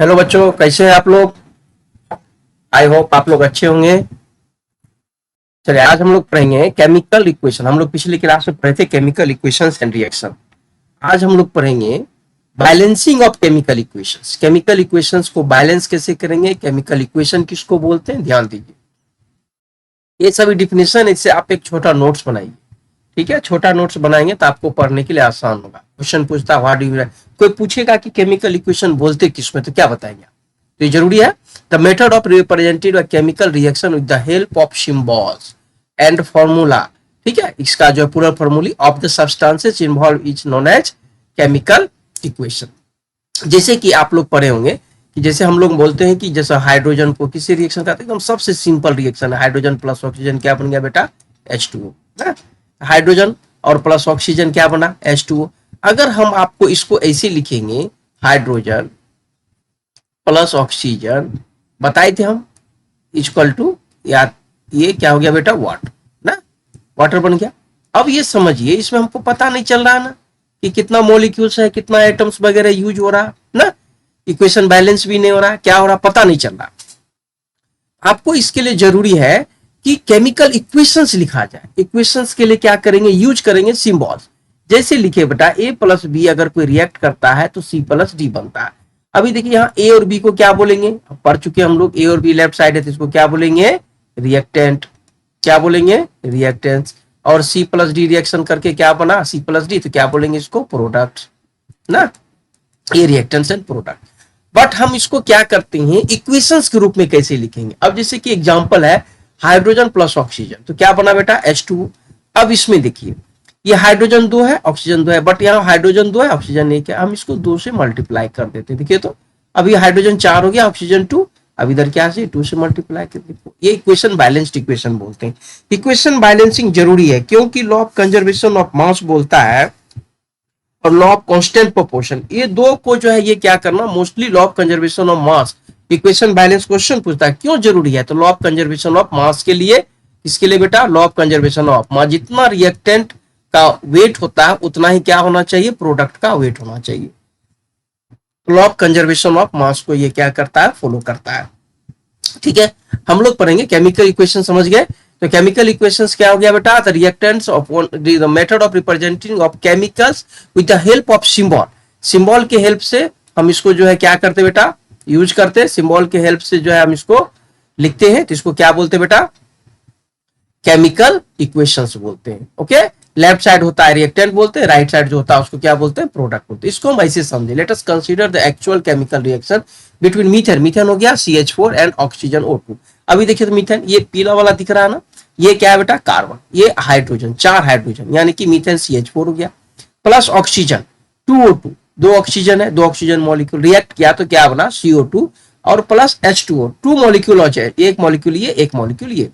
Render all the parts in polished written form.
Hello बच्चों, कैसे हैं आप लोग। आई होप आप लोग अच्छे होंगे। चलिए, आज हम लोग पढ़ेंगे केमिकल इक्वेशन। हम लोग पिछली क्लास में पढ़े थे केमिकल इक्वेशंस एंड रिएक्शन। आज हम लोग पढ़ेंगे balancing of chemical equations. Chemical equations को बैलेंस कैसे करेंगे, केमिकल इक्वेशन किसको बोलते हैं, ध्यान दीजिए। ये सभी डिफिनेशन, इससे आप एक छोटा नोट्स बनाइए। ठीक है, छोटा नोट्स बनाएंगे तो आपको पढ़ने के लिए आसान होगा। क्वेश्चन पूछता है व्हाट डू यू, कोई पूछेगा कि केमिकल इक्वेशन बोलते किसमें, तो क्या बताएंगे। तो ये जरूरी है। The method of represented a chemical reaction with the help of symbols and formula. ठीक है, इसका जो पूरा formulae of the substances involve is known as chemical equation. जैसे कि आप लोग पढ़े होंगे कि जैसे हम लोग बोलते हैं कि जैसे हाइड्रोजन को किसी रिएक्शन का, एकदम सबसे सिंपल रिएक्शन है, हाइड्रोजन प्लस ऑक्सीजन क्या बन गया बेटा, H2O। हाइड्रोजन और प्लस ऑक्सीजन क्या बना, H2O। अगर हम आपको इसको ऐसे लिखेंगे, हाइड्रोजन प्लस ऑक्सीजन बताए थे हम, इक्वल टू, या ये क्या हो गया बेटा, वाटर ना, वाटर बन गया। अब ये समझिए, इसमें हमको पता नहीं चल रहा ना कि कितना मॉलिक्यूल्स है, कितना एटम्स वगैरह यूज हो रहा ना, इक्वेशन बैलेंस भी नहीं हो रहा, क्या हो रहा पता नहीं चल रहा। आपको इसके लिए जरूरी है कि केमिकल इक्वेशंस लिखा जाए। इक्वेशंस के लिए क्या करेंगे, यूज करेंगे सिंबल्स। जैसे लिखे बेटा, ए प्लस बी अगर कोई रिएक्ट करता है तो सी प्लस डी बनता है। अभी देखिए यहाँ ए और बी को क्या बोलेंगे, पढ़ चुके हम लोग, ए और बी लेफ्ट साइड है तो इसको क्या बोलेंगे, रिएक्टेंट। क्या बोलेंगे, रिएक्टेंट्स। और सी प्लस डी रिएक्शन करके क्या बना, सी प्लस डी, तो क्या बोलेंगे इसको, प्रोडक्ट ना। ये रिएक्टेंट्स एंड प्रोडक्ट। बट हम इसको क्या करते हैं, इक्वेशंस के रूप में कैसे लिखेंगे। अब जैसे कि एग्जांपल है हाइड्रोजन प्लस ऑक्सीजन, तो क्या बना बेटा, H2O। अब इसमें देखिए, ये हाइड्रोजन 2 है, ऑक्सीजन 2 है, बट यहाँ हाइड्रोजन 2 है, ऑक्सीजन 1 है। हम इसको 2 से मल्टीप्लाई कर देते हैं। देखिए तो अभी हाइड्रोजन 4 हो गया, ऑक्सीजन 2। अब इधर क्या से 2 से मल्टीप्लाई कर देते। ये इक्वेशन बैलेंस्ड इक्वेशन बोलते हैं। इक्वेशन बैलेंसिंग जरूरी है क्योंकि लॉ ऑफ कंजर्वेशन ऑफ मास बोलता है, और लॉ ऑफ कांस्टेंट प्रोपोर्शन, ये दो को जो है ये क्या करना, mostly law of conservation of mass equation balance question पूछता है। क्यों जरूरी है, तो लॉ ऑफ कंजर्वेशन ऑफ मास के लिए, इसके लिए बेटा लॉ ऑफ कंजर्वेशन ऑफ मास, जितना रिएक्टेंट का वेट होता है उतना ही क्या होना चाहिए, प्रोडक्ट का वेट होना चाहिए। लॉ ऑफ कंजर्वेशन ऑफ मास को ये क्या करता है, फॉलो करता है। ठीक है, हम लोग पढ़ेंगे केमिकल इक्वेशन, समझ गए। तो केमिकल इक्वेशंस क्या हो गया बेटा, the reactants of the method of representing of chemicals with the help of symbol. Symbol के हेल्प से हम इसको जो है क्या करते बेटा, यूज करते हैं। सिंबल के हेल्प से जो है हम इसको लिखते हैं, तो इसको क्या बोलते हैं बेटा, केमिकल इक्वेशंस बोलते हैं। ओके, लेफ्ट साइड होता है रिएक्टेंट बोलते हैं, राइट साइड जो होता है उसको क्या बोलते हैं, प्रोडक्ट बोलते हैं। इसको हम ऐसे समझे, let us consider the actual chemical reaction between methane, methane हो गया CH4 एंड ऑक्सीजन O2। अभी देखिए तो मीथेन, ये पीला वाला दिख रहा है ना, ये क्या है बेटा, कार्बन, ये हाइड्रोजन, 4 हाइड्रोजन, यानी कि मीथेन CH4 हो गया, प्लस ऑक्सीजन 2O2, 2 ऑक्सीजन है, 2 ऑक्सीजन मॉलिक्यूल रिएक्ट किया तो क्या बना, CO2, और प्लस H2O, 2 मॉलिक्यूल हो जाए, एक मॉलिक्यूल ये, एक मॉलिक्यूल ये,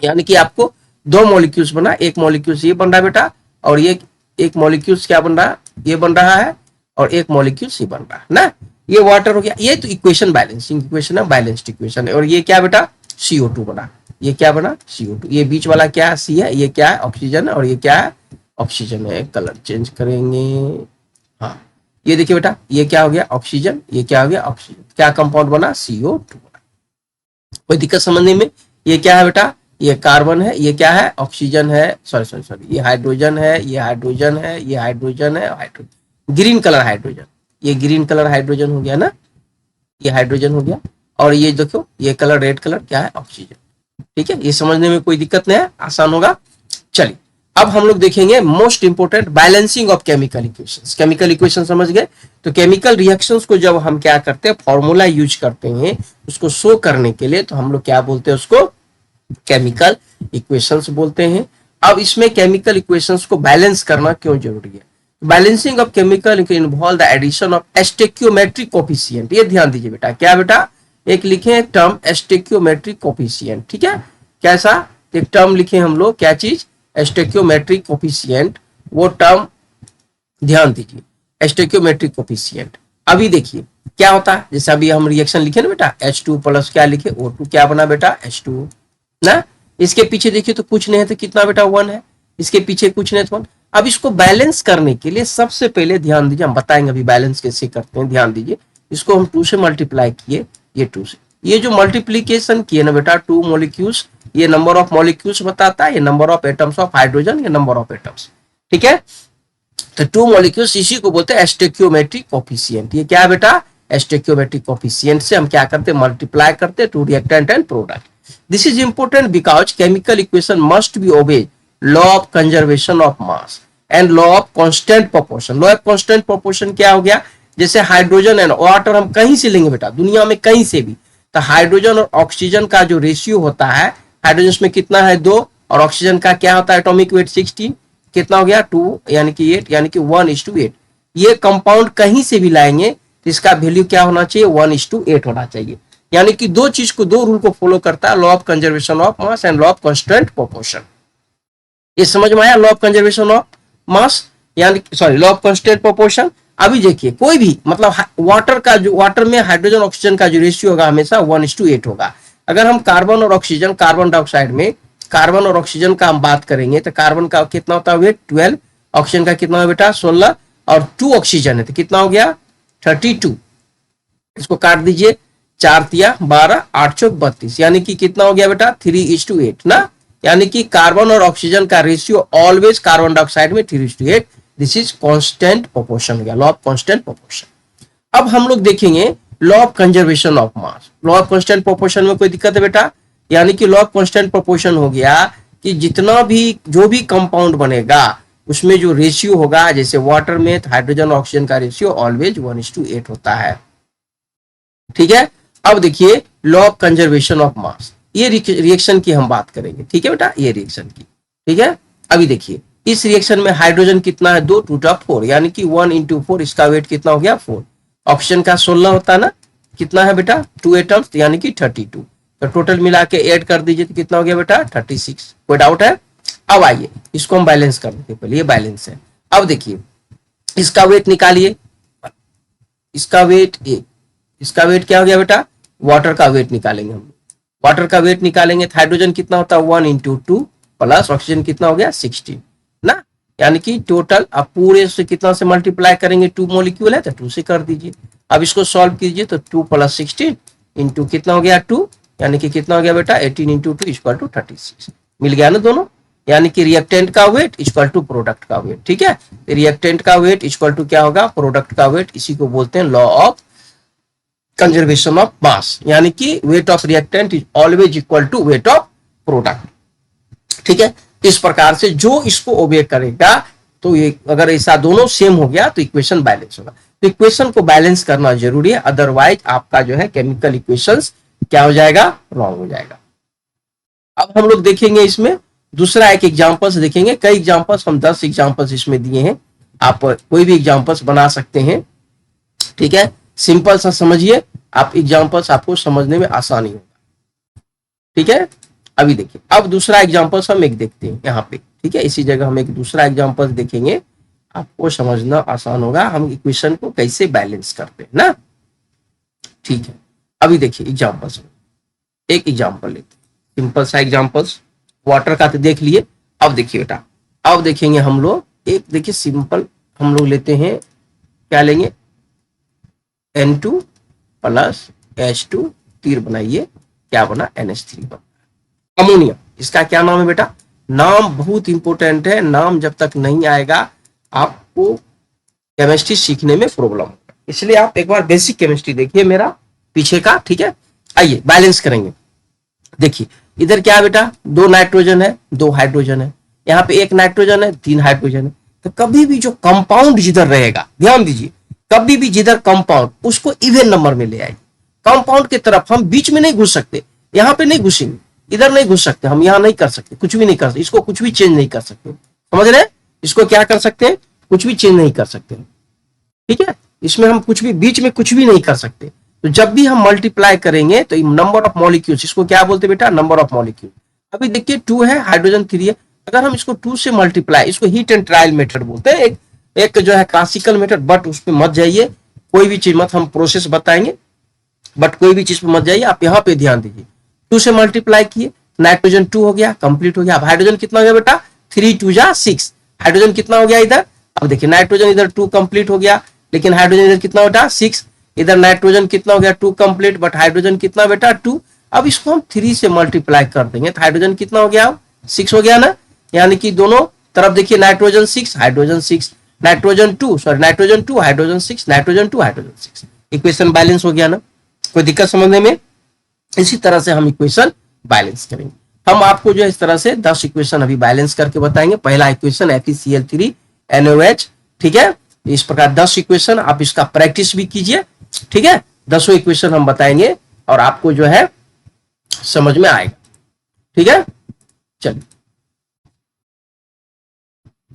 यानी कि आपको 2 मॉलिक्यूल्स बना, एक मॉलिक्यूल्स ये बन रहा है बेटा, और ये एक मॉलिक्यूल्स क्या बन रहा है, ये बन रहा है, और एक मॉलिक्यूल्स ये बन रहा है ना। ये वाटर हो गया। ये तो इक्वेशन बैलेंसिंग इक्वेशन है, बैलेंस्ड इक्वेशन है। और ये क्या बेटा, CO2 बना, ये क्या बना, CO2। ये बीच वाला क्या है, C है, ये क्या है, ऑक्सीजन है, और ये क्या है, ऑक्सीजन है। कलर चेंज करेंगे, हाँ, ये देखिए बेटा, ये क्या हो गया, ऑक्सीजन, ये क्या हो गया, ऑक्सीजन, क्या कंपाउंड बना, CO2 बना। कोई दिक्कत समझने में। ये क्या है बेटा, ये कार्बन है, ये क्या है, ऑक्सीजन है, सॉरी, ये हाइड्रोजन है, ये हाइड्रोजन है, ये हाइड्रोजन है, हाइड्रोजन, ग्रीन कलर हाइड्रोजन, ये ग्रीन कलर हाइड्रोजन हो गया ना, ये हाइड्रोजन हो गया। और ये देखो, ये कलर रेड कलर क्या है, ऑक्सीजन। ठीक है, ये समझने में कोई दिक्कत नहीं है, आसान होगा। चलिए, अब हम लोग देखेंगे most important, balancing of chemical equations. Chemical equation समझ गए। तो केमिकल रिएक्शंस को जब हम क्या करते हैं, फॉर्मूला यूज करते हैं उसको शो करने के लिए, तो हम लोग क्या बोलते हैं उसको, केमिकल इक्वेशंस बोलते हैं। अब इसमें केमिकल इक्वेशंस को बैलेंस करना क्यों जरूरी है, balancing of chemical involve the addition of stoichiometric coefficient. ये ध्यान दीजिए बेटा, क्या बेटा, एक लिखे एक टर्म स्टोइकियोमेट्रिक कोफिशिएंट। ठीक है, कैसा, एक टर्म लिखे हम लोग, क्या चीज, स्टोइकियोमेट्रिक कोफिशिएंट। वो टर्म ध्यान दीजिए, स्टोइकियोमेट्रिक कोफिशिएंट। अभी देखिए क्या होता है, जैसे अभी हम रिएक्शन लिखे ना बेटा, H2 प्लस क्या लिखे, O2, क्या बना बेटा, H2 ना। इसके पीछे देखिए तो कुछ नहीं है, तो कितना बेटा, 1 है। इसके पीछे कुछ नहीं, तो 1। अब इसको बैलेंस करने के लिए सबसे पहले ध्यान दीजिए, हम बताएंगे अभी बैलेंस कैसे करते हैं, ध्यान दीजिए। इसको हम 2 से मल्टीप्लाई किए, ये 2 से, ये जो मल्टीप्लीकेशन किए ना बेटा 2 मॉलिक्यूल्स, ये नंबर ऑफ मॉलिक्यूल्स बताता है, ये number of atoms of hydrogen, ये नंबर ऑफ एटम्स, ठीक है। तो 2 मॉलिक्यूल्स, इसी को बोलते हैं स्टोइकियोमेट्रिक कोफिशिएंट। ये क्या है बेटा, स्टोइकियोमेट्रिक कोफिशिएंट से हम क्या करते हैं, मल्टीप्लाई करते हैं to reactant and product. This is important because chemical equation must be obey law of conservation of mass and law of constant proportion. Law of constant proportion क्या हो गया, जैसे हाइड्रोजन एंड वाटर हम कहीं से लेंगे बेटा, दुनिया में कहीं से भी, तो हाइड्रोजन और ऑक्सीजन का जो रेशियो होता है, हाइड्रोजन में कितना है 2, और ऑक्सीजन का क्या होता है एटॉमिक वेट 16, कितना हो गया 2 यानी कि 8, यानी कि 1:8। ये कंपाउंड कहीं से भी लाएंगे तो इसका वैल्यू क्या होना चाहिए, 1:8 होना चाहिए। यानी कि दो चीज को, दो रूल को फॉलो करता है, law of conservation of mass and law of constant proportion. ये समझ में आया, law of conservation of mass यानी sorry law of constant proportion. अभी देखिए कोई भी मतलब वाटर का जो, वाटर में हाइड्रोजन ऑक्सीजन का जो रेशियो होगा हमेशा 1:8 होगा। अगर हम कार्बन और ऑक्सीजन, कार्बन डाइऑक्साइड में कार्बन और ऑक्सीजन का हम बात करेंगे तो कार्बन का कितना होता है वेट 12, ऑक्सीजन का कितना है बेटा 16, और 2 ऑक्सीजन है तो कितना हो गया 32। इसको काट दीजिए, 4 तिया 12, 8 चौक 32, यानी कि कितना हो गया बेटा 3:8 ना। यानी कि कार्बन और ऑक्सीजन का रेशियो ऑलवेज कार्बन डाइऑक्साइड में 3:8। दिस इज कांस्टेंट प्रोपोर्शन हो गया, लॉ ऑफ कांस्टेंट प्रोपोर्शन। अब हम लोग देखेंगे law of conservation of mass. Law of constant proportion में कोई दिक्कत है बेटा, यानी कि लॉ ऑफ कांस्टेंट प्रोपोर्शन हो गया कि जितना भी जो भी कंपाउंड बनेगा उसमें जो रेशियो होगा, जैसे वाटर में हाइड्रोजन ऑक्सीजन का रेशियो ऑलवेज 1:8 होता है, ठीक है। अब देखिए लॉ ऑफ कंजर्वेशन ऑफ मास, ये रिएक्शन की हम बात करेंगे, ठीक है बेटा, ये रिएक्शन की, ठीक है। अभी देखिए इस रिएक्शन में हाइड्रोजन कितना है 2 2 4, यानी कि 1 × 4, इसका वेट कितना हो गया 4। ऑक्सीजन का 16 होता है ना, कितना है बेटा 2 एटम्स, यानी कि 32। तो टोटल मिला के ऐड कर दीजिए तो कितना हो गया बेटा 36। कोई डाउट है? अब आइए इसको हम बैलेंस कर देते हैं, पहले ये बैलेंस है। अब देखिए इसका वेट निकालिए, इसका वेट ए, इसका वेट क्या हो गया बेटा, वाटर का वेट निकालेंगे हम। वाटर का वेट निकालेंगे तो हाइड्रोजन कितना होता है 1 × 2 प्लस ऑक्सीजन कितना हो गया 16 ना, यानी कि टोटल अब पूरे से कितना से मल्टीप्लाई करेंगे, 2 मॉलिक्यूल है तो 2 से कर दीजिए। अब इसको सॉल्व कीजिए तो 2 + 16 इंटू कितना हो गया 2, यानी कि कितना हो गया बेटा 18 × 2 = 36। मिल गया ना दोनों, यानी कि रिएक्टेंट का वेट इक्वल टू प्रोडक्ट का वेट, ठीक है। रिएक्टेंट का वेट इक्वल टू क्या होगा, प्रोडक्ट का वेट। इसी को बोलते हैं law of conservation of mass, यानी कि weight of reactant is always equal to weight of product, ठीक है। इस प्रकार से जो इसको ओबे करेगा तो ये अगर ऐसा दोनों सेम हो गया तो इक्वेशन बैलेंस होगा। तो इक्वेशन को बैलेंस करना जरूरी है, अदरवाइज आपका जो है केमिकल इक्वेशंस क्या हो जाएगा, रॉन्ग हो जाएगा। अब हम लोग देखेंगे इसमें दूसरा एक एग्जांपल्स देखेंगे, कई एग्जांपल्स हम 10 एग्जांपल्स इसमें दिए हैं, आप कोई भी एग्जांपल्स बना सकते हैं, ठीक है। सिंपल सा समझिए आप, एग्जांपल्स आपको समझने में आसानी होगा, ठीक है। अभी देखिए अब दूसरा एग्जांपल्स हम एक देखते हैं यहाँ पे, ठीक है। इसी जगह हम एक दूसरा एग्जांपल्स देखेंगे, आपको समझना आसान होगा हम इक्वेशन को कैसे बैलेंस करते हैं ना, ठीक है। अभी देखिए एग्जांपल्स में एक एग्जांपल लेते हैं, सिंपल सा एग्जांपल्स, वाटर का तो देख लिए। अब देखिए बेटा, अब देखेंगे हम लोग एक, देखिए सिंपल हम लोग लेते हैं, क्या लेंगे N2 + H2 तीर बनाइए, क्या बना NH3 बना, अमोनिया। इसका क्या नाम है बेटा, नाम बहुत इंपॉर्टेंट है, नाम जब तक नहीं आएगा आपको केमिस्ट्री सीखने में प्रॉब्लम होगा, इसलिए आप एक बार बेसिक केमिस्ट्री देखिए मेरा पीछे का, ठीक है। आइए बैलेंस करेंगे। देखिए इधर क्या है बेटा, 2 नाइट्रोजन है 2 हाइड्रोजन है, यहाँ पे 1 नाइट्रोजन है 3 हाइड्रोजन है। तो कभी भी जो कंपाउंड जिधर रहेगा, ध्यान दीजिए, कभी भी जिधर कंपाउंड उसको इवन नंबर में ले आए। कंपाउंड की तरफ हम बीच में नहीं घुस सकते, यहाँ पे नहीं घुसेंगे, इधर नहीं घुस सकते, हम यहाँ नहीं कर सकते, कुछ भी नहीं कर सकते, इसको कुछ भी चेंज नहीं कर सकते, समझ रहे हैं, इसको क्या कर सकते हैं, कुछ भी चेंज नहीं कर सकते, ठीक है। इसमें हम कुछ भी बीच में कुछ भी नहीं कर सकते। तो जब भी हम मल्टीप्लाई करेंगे तो नंबर ऑफ मॉलिक्यूल्स, इसको क्या बोलते हैं बेटा, नंबर ऑफ मॉलिक्यूल। अभी देखिए 2 है, हाइड्रोजन 3 है, अगर हम इसको 2 से मल्टीप्लाई, इसको हीट एंड ट्रायल मेथड बोलते हैं, एक जो है क्लासिकल मेथड, बट उस पर मत जाइए, कोई भी चीज मत, हम प्रोसेस बताएंगे बट कोई भी चीज पे मत जाइए, आप यहाँ पे ध्यान दीजिए। 2 से मल्टीप्लाई किए, नाइट्रोजन 2 हो गया, कंप्लीट हो गया। अब हाइड्रोजन कितना हो गया बेटा, 3 × 2 = 6, हाइड्रोजन कितना हो गया इधर, अब देखिए नाइट्रोजन इधर 2 कंप्लीट हो गया, लेकिन हाइड्रोजन इधर कितना बेटा 6, इधर नाइट्रोजन कितना हो गया 2 कंप्लीट, बट हाइड्रोजन कितना बेटा 2। अब इसको हम 3 से मल्टीप्लाई कर देंगे तो हाइड्रोजन कितना हो गया 6 हो गया ना, यानी कि दोनों तरफ देखिए nitrogen 6 hydrogen 6, nitrogen 2 sorry nitrogen 2 hydrogen 6, nitrogen 2 hydrogen 6, equation balance हो गया ना। कोई दिक्कत समझने में? इसी तरह से हम इक्वेशन बैलेंस करेंगे। हम आपको जो है इस तरह से 10 इक्वेशन अभी बैलेंस करके बताएंगे। पहला इक्वेशन FeCl3NaOH, ठीक है। इस प्रकार 10 इक्वेशन आप इसका प्रैक्टिस भी कीजिए, ठीक है। 10 इक्वेशन हम बताएंगे और आपको जो है समझ में आएगा, ठीक है। चलिए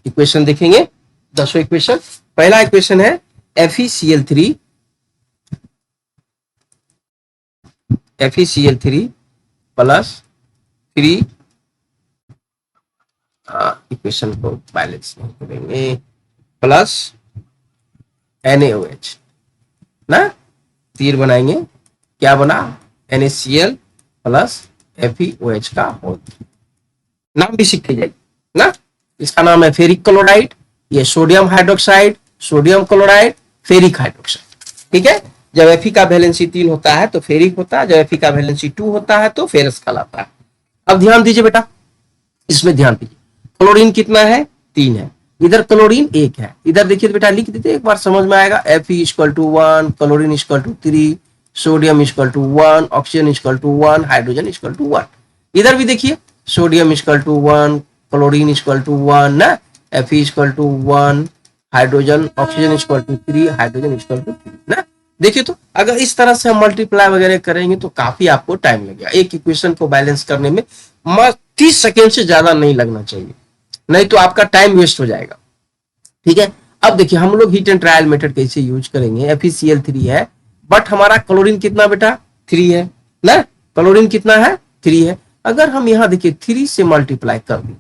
इक्वेशन देखेंगे 10 इक्वेशन। पहला इक्वेशन है FeCl3 प्लस 3, इक्वेशन को बैलेंस नहीं करेंगे, प्लस NaOH ना, तीर बनाएंगे, क्या बना NaCl प्लस FeOH का होल। नाम भी सीख जाएगी ना, इसका नाम है फेरिक क्लोराइड, ये sodium hydroxide, sodium chloride, ferric hydroxide, ठीक है। जब Fe का वैलेंसी 3 होता है तो फेरिक होता है, जब Fe का वैलेंसी 2 होता है तो फेरस कहलाता है। अब ध्यान दीजिए बेटा, इसमें ध्यान दीजिए, क्लोरीन कितना है 3 है, इधर क्लोरीन 1 है, इधर देखिए बेटा लिख देते एक बार समझ में आएगा। Fe=1, chlorine =3, sodium =1, oxygen =1, hydrogen =1। इधर भी देखिए सोडियम =1, क्लोरीन =1 ना, Fe=1, हाइड्रोजन ऑक्सीजन =3, हाइड्रोजन =3 ना। देखिए तो अगर इस तरह से हम मल्टीप्लाई वगैरह करेंगे तो काफी आपको टाइम लगेगा। एक इक्वेशन को बैलेंस करने में 30 सेकेंड से ज्यादा नहीं लगना चाहिए, नहीं तो आपका टाइम वेस्ट हो जाएगा, ठीक है। अब देखिए हम लोग हीट एंड ट्रायल मेथड कैसे यूज करेंगे। FeCl3 है, बट हमारा क्लोरीन कितना बेटा 3 है ना, क्लोरीन कितना है 3 है। अगर हम यहाँ देखिए 3 से मल्टीप्लाई कर दें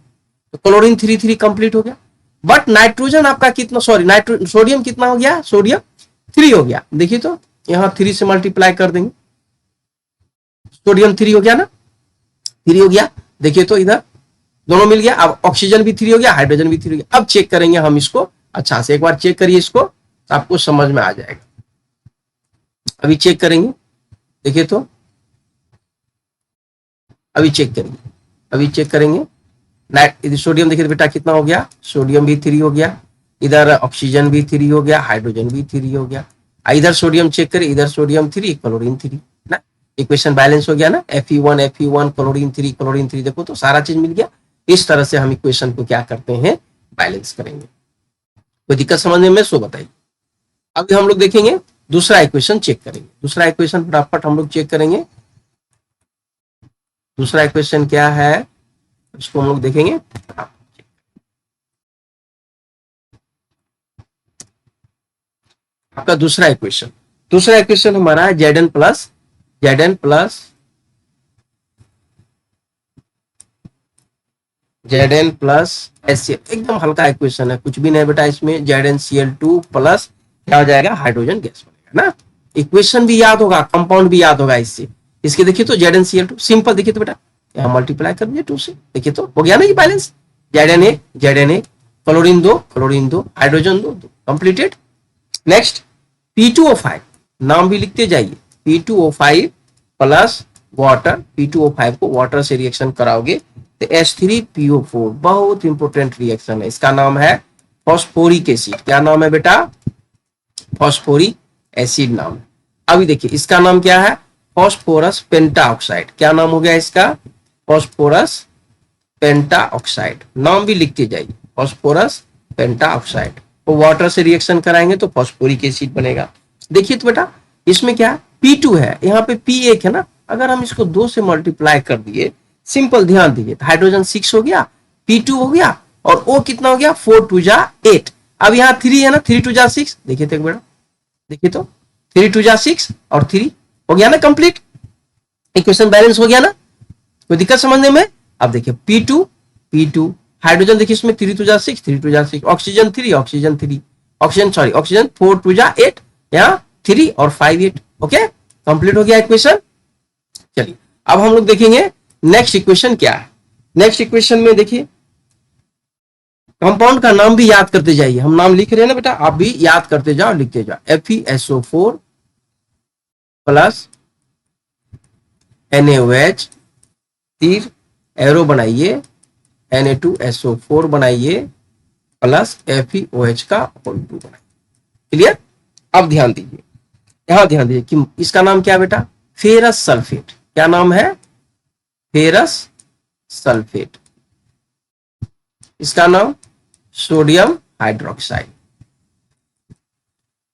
तो क्लोरीन 3 कंप्लीट हो गया, बट नाइट्रोजन आपका कितना सॉरी सोडियम कितना हो गया, सोडियम 3 हो गया। देखिए तो यहाँ 3 से मल्टीप्लाई कर देंगे, सोडियम 3 हो गया ना, 3 हो गया। देखिए तो इधर दोनों मिल गया। अब ऑक्सीजन भी 3 हो गया, हाइड्रोजन भी 3 हो गया। अब चेक करेंगे हम इसको, अच्छा से एक बार चेक करिए इसको तो आपको समझ में आ जाएगा। अभी चेक करेंगे, देखिए तो अभी चेक करेंगे इधर सोडियम देखिए बेटा कितना हो गया, सोडियम भी 3 हो गया, इधर ऑक्सीजन भी 3 हो गया, हाइड्रोजन भी 3 हो गया। इधर सोडियम चेक करें, इधर सोडियम 3, क्लोरीन 3 ना, इक्वेशन बैलेंस हो गया ना। Fe1 क्लोरीन 3 देखो तो सारा चीज मिल गया। इस तरह से हम इक्वेशन को क्या करते हैं बैलेंस करेंगे। कोई दिक्कत समझने में सो बताइए। अभी हम लोग देखेंगे दूसरा इक्वेशन चेक करेंगे। दूसरा इक्वेशन फटाफट हम लोग चेक करेंगे। दूसरा इक्वेशन क्या है उसको हम लोग देखेंगे। आपका दूसरा इक्वेशन हमारा है Zn प्लस HCl, एकदम हल्का इक्वेशन है, कुछ भी नहीं बेटा इसमें। ZnCl2 प्लस क्या हो जाएगा, हाइड्रोजन गैस बनेगा ना। इक्वेशन भी याद होगा, कंपाउंड भी याद होगा इससे। इसके देखिए तो ZnCl2 सिंपल, देखिए तो बेटा यहाँ मल्टीप्लाई कर दीजिए 2 से, देखिए तो हो गया ना ये balance. Zna chlorine 2 hydrogen 2 completed. Next P2O5, नाम भी लिखते जाइए, P2O5 प्लस वाटर, P2O5 को वाटर से रिएक्शन कराओगे तो H3PO4, बहुत इंपोर्टेंट रिएक्शन है, इसका नाम है फॉस्फोरिक एसिड। क्या नाम है बेटा, फॉस्फोरिक एसिड नाम है। अभी देखिए इसका नाम क्या है, फॉस्फोरस पेंटाऑक्साइड। क्या नाम हो गया इसका, फॉस्फोरस पेंटाऑक्साइड। नाम भी लिखते जाइए, फॉस्फोरस पेंटाऑक्साइड। वो वाटर से रिएक्शन कराएंगे तो फॉस्फोरिक एसिड बनेगा। देखिए तो बेटा इसमें क्या P2 है, यहाँ पे P1 है ना, अगर हम इसको 2 से मल्टीप्लाई कर दिए, सिंपल ध्यान दीजिए, तो हाइड्रोजन 6 हो गया, P2 हो गया, और O कितना हो गया 4 2 जा 8। अब यहाँ 3 है ना, 3 2 जा 6, देखिए तो बेटा, देखिए तो 3 2 जा 6 और 3 हो गया ना कंप्लीट। इक्वेशन बैलेंस हो गया ना, कोई दिक्कत समझने में। अब देखिए P2 हाइड्रोजन देखिए इसमें 3 2 जा 6, 3 2 जा 6, ऑक्सीजन 4 2 जा 8, यहाँ 3 और 5 8। ओके कंप्लीट हो गया इक्वेशन। चलिए अब हम लोग देखेंगे नेक्स्ट इक्वेशन क्या है। नेक्स्ट इक्वेशन में देखिए कंपाउंड का नाम भी याद करते जाइए, हम नाम लिख रहे हैं ना बेटा, आप भी याद करते जाओ, लिखते जाओ। FeSO4 प्लस NaOH, तीर एरो बनाइए, Na2SO4 बनाइए, प्लस FeOH का होल 2 बनाइए। क्लियर? अब ध्यान दीजिए, यहां ध्यान दीजिए कि इसका नाम क्या है बेटा? Ferrous sulphate. क्या नाम है? Ferrous sulphate. इसका नाम सोडियम हाइड्रोक्साइड,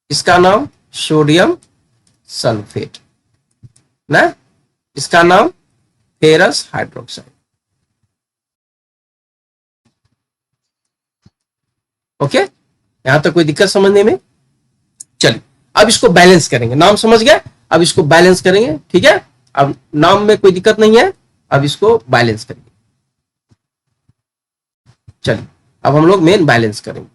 इसका नाम सोडियम सल्फेट ना, इसका नाम फेरस हाइड्रोक्साइड। ओके, यहां तक कोई दिक्कत समझने में? चलिए अब इसको बैलेंस करेंगे। नाम समझ गए, अब इसको बैलेंस करेंगे। ठीक है, अब नाम में कोई दिक्कत नहीं है, अब इसको बैलेंस करेंगे। चलिए अब हम लोग मेन बैलेंस करेंगे।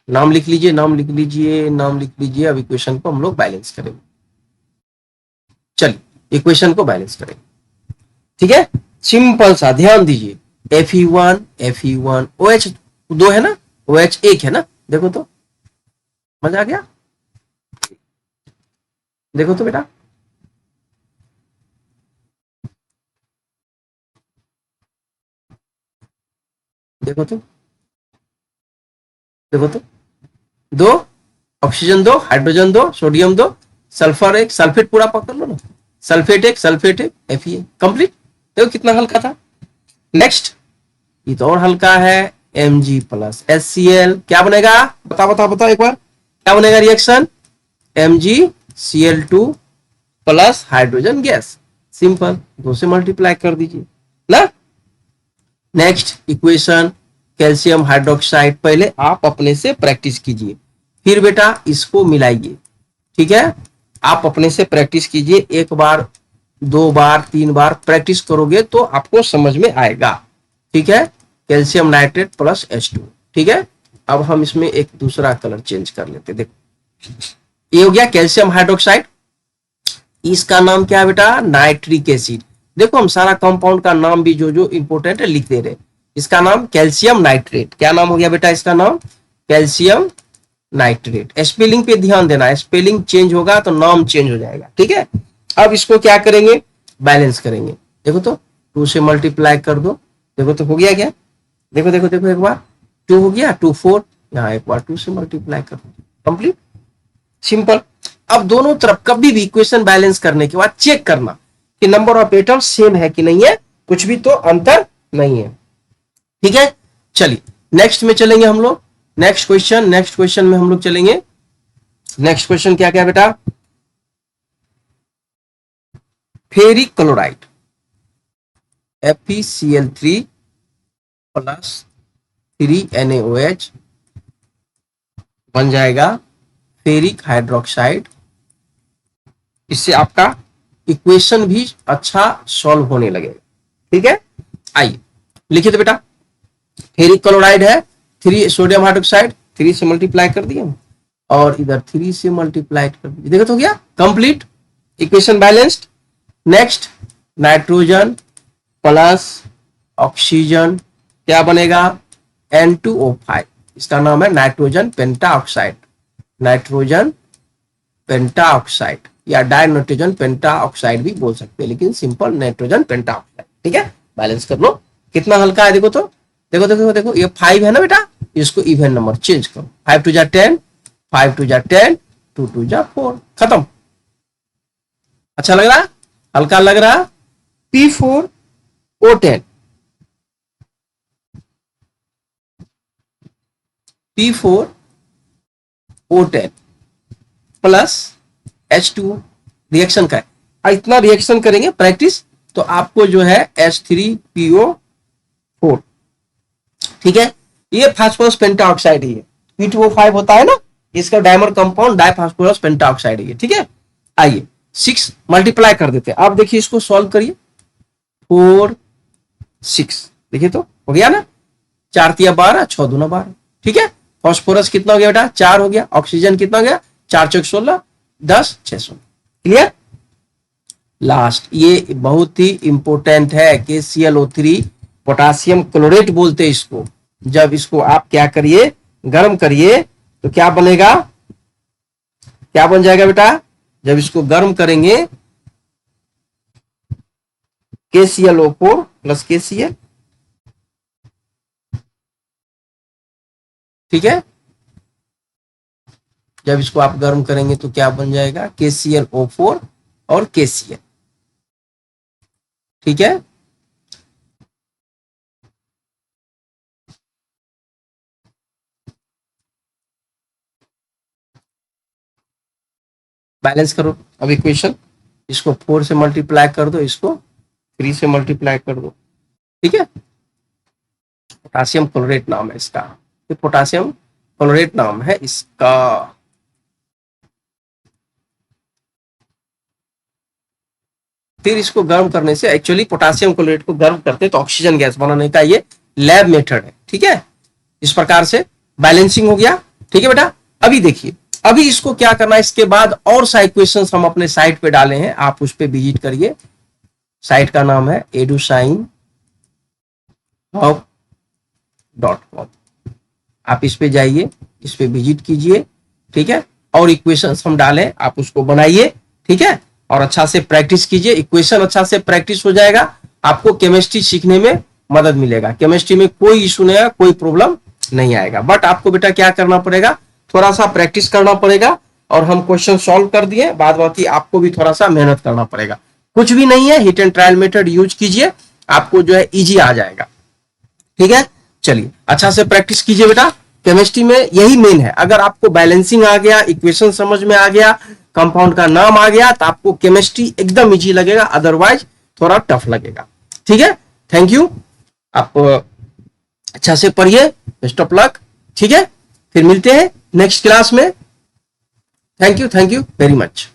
नाम लिख लीजिए, नाम लिख लीजिए, नाम लिख लीजिए। अब इक्वेशन को हम लोग बैलेंस करेंगे। चलिए इक्वेशन को बैलेंस करेंगे। ठीक है, सिंपल सा, ध्यान दीजिए। Fe1 OH 2 है ना, OH 1 है ना, देखो तो, मजा आ गया? देखो तो बेटा, देखो तो, देखो तो, दो ऑक्सीजन, दो हाइड्रोजन, दो सोडियम, दो सल्फर, एक सल्फेट पूरा पकड़ लो ना, सल्फेट एक, सल्फेट एक, Fe कंप्लीट। देखो कितना हल्का था। नेक्स्ट ये तो और हल्का है, Mg प्लस HCl। क्या बनेगा? बताओ बताओ बताओ एक बार, क्या बनेगा reaction? MgCl2 plus hydrogen gas. Simple, 2 से मल्टीप्लाई कर दीजिए ना। नेक्स्ट इक्वेशन कैल्शियम हाइड्रोक्साइड, पहले आप अपने से प्रैक्टिस कीजिए, फिर बेटा इसको मिलाइए। ठीक है, आप अपने से प्रैक्टिस कीजिए, एक बार, 2 बार, 3 बार प्रैक्टिस करोगे तो आपको समझ में आएगा। ठीक है, कैल्शियम नाइट्रेट प्लस H2। ठीक है, अब हम इसमें एक दूसरा कलर चेंज कर लेते। देखो ये हो गया कैल्शियम हाइड्रोक्साइड, इसका नाम क्या है बेटा? Nitric acid. देखो हम सारा कंपाउंड का नाम भी जो जो इंपोर्टेंट है लिख दे रहे। इसका नाम कैल्शियम नाइट्रेट। क्या नाम हो गया बेटा इसका नाम? Calcium nitrate. स्पेलिंग पे ध्यान देना, स्पेलिंग चेंज होगा तो नाम चेंज हो जाएगा। ठीक है, अब इसको क्या करेंगे? बैलेंस करेंगे। देखो तो, 2 से मल्टीप्लाई कर दो, देखो तो हो गया क्या? देखो देखो देखो, एक बार 2 हो गया, 2 4, यहाँ एक बार 2 से मल्टीप्लाई कर दो, कंप्लीट, सिंपल। अब दोनों तरफ कभी भी इक्वेशन बैलेंस करने के बाद चेक करना कि नंबर ऑफ एटम सेम है कि नहीं है, कुछ भी तो अंतर नहीं है। ठीक है, चलिए नेक्स्ट में चलेंगे हम लोग। नेक्स्ट क्वेश्चन में हम लोग चलेंगे। नेक्स्ट क्वेश्चन क्या क्या बेटा? Ferric chloride FeCl3 plus 3NaOH बन जाएगा फेरिक हाइड्रोक्साइड। इससे आपका इक्वेशन भी अच्छा सॉल्व होने लगेगा। ठीक है, आइए लिखिए तो बेटा, फेरिक क्लोराइड है, 3 सोडियम हाइड्रोक्साइड, 3 से मल्टीप्लाई कर दिए और इधर 3 से मल्टीप्लाई कर दीजिए। देखो तो हो गया complete, equation balanced. Next nitrogen plus oxygen क्या बनेगा? N2O5। इसका नाम है नाइट्रोजन पेंटाऑक्साइड, नाइट्रोजन पेंटाऑक्साइड या डाइनाइट्रोजन पेंटाऑक्साइड भी बोल सकते हैं, लेकिन सिंपल नाइट्रोजन पेंटाऑक्साइड। ठीक है, बैलेंस कर लो, कितना हल्का है देखो तो, देखो देखो देखो, ये 5 है ना बेटा, इसको इवन नंबर चेंज करो, 5 2 जा 10, 5 2 जा 10, 2 2 जा 4, खत्म। अच्छा लग रहा, हल्का लग रहा। P4O10, P4O10 plus H2 reaction का है, इतना रिएक्शन करेंगे प्रैक्टिस तो आपको जो है H3PO4। ठीक है, ये फास्फोरस पेंटाऑक्साइड है, P2O5 होता है ना, इसका डायमर कंपाउंड डाइफास्फोरस पेंटाऑक्साइड है। ठीक है, आइए 6 मल्टीप्लाई कर देते हैं। आप देखिए इसको सॉल्व करिए, 4 6, देखिए तो हो गया ना, 4 3 12, 6 2 12। ठीक है, फास्फोरस कितना हो गया बेटा? 4 हो गया। ऑक्सीजन कितना हो गया? 4 4 16, 10 6 16। क्लियर? लास्ट ये बहुत ही इंपॉर्टेंट है, KClO3 पोटासियम क्लोरेट बोलते हैं इसको। जब इसको आप क्या करिए, गर्म करिए तो क्या बनेगा, क्या बन जाएगा बेटा, जब इसको गर्म करेंगे KClO4 प्लस KCl, ठीक है। जब इसको आप गर्म करेंगे तो क्या बन जाएगा, KClO4 और KCl, ठीक है। बैलेंस करो अब इक्वेशन, इसको 4 से मल्टीप्लाई कर दो, इसको 3 से मल्टीप्लाई कर दो, ठीक है। पोटासियम क्लोरेट नाम है इसका, ये पोटासियम क्लोरेट नाम है इसका। फिर इसको गर्म करने से, एक्चुअली पोटासियम क्लोरेट को गर्म करते तो ऑक्सीजन गैस बनाने का ये लैब मेथड है, ठीक है। इस प्रकार से बैलेंसिंग हो गया, ठीक है बेटा। अभी देखिए, अभी इसको क्या करना है, इसके बाद और सा इक्वेशंस हम अपने साइट पे डाले हैं, आप उस पे विजिट करिए। साइट का नाम है eduScienceHub.com। आप इस पे जाइए, इस पे विजिट कीजिए, ठीक है। और इक्वेशंस हम डालें, आप उसको बनाइए, ठीक है। और अच्छा से प्रैक्टिस कीजिए, इक्वेशन अच्छा से प्रैक्टिस हो जाएगा, आपको केमिस्ट्री सीखने में मदद मिलेगा। केमिस्ट्री में कोई इशू नहीं आएगा, कोई प्रॉब्लम नहीं आएगा। बट आपको बेटा क्या करना पड़ेगा, थोड़ा सा प्रैक्टिस करना पड़ेगा। और हम क्वेश्चन सॉल्व कर दिए, बाद बाकी आपको भी थोड़ा सा मेहनत करना पड़ेगा। कुछ भी नहीं है, hit and trial method use कीजिए, आपको जो है इजी आ जाएगा, ठीक है। चलिए अच्छा से प्रैक्टिस कीजिए बेटा, केमिस्ट्री में यही मेन है। अगर आपको बैलेंसिंग आ गया, इक्वेशन समझ में आ गया, कंपाउंड का नाम आ गया, तो आपको केमिस्ट्री एकदम इजी लगेगा, अदरवाइज थोड़ा टफ लगेगा, ठीक है। थैंक यू, आप अच्छा से पढ़िए, बेस्ट ऑफ लक, ठीक है। फिर मिलते हैं नेक्स्ट क्लास में। Thank you very much.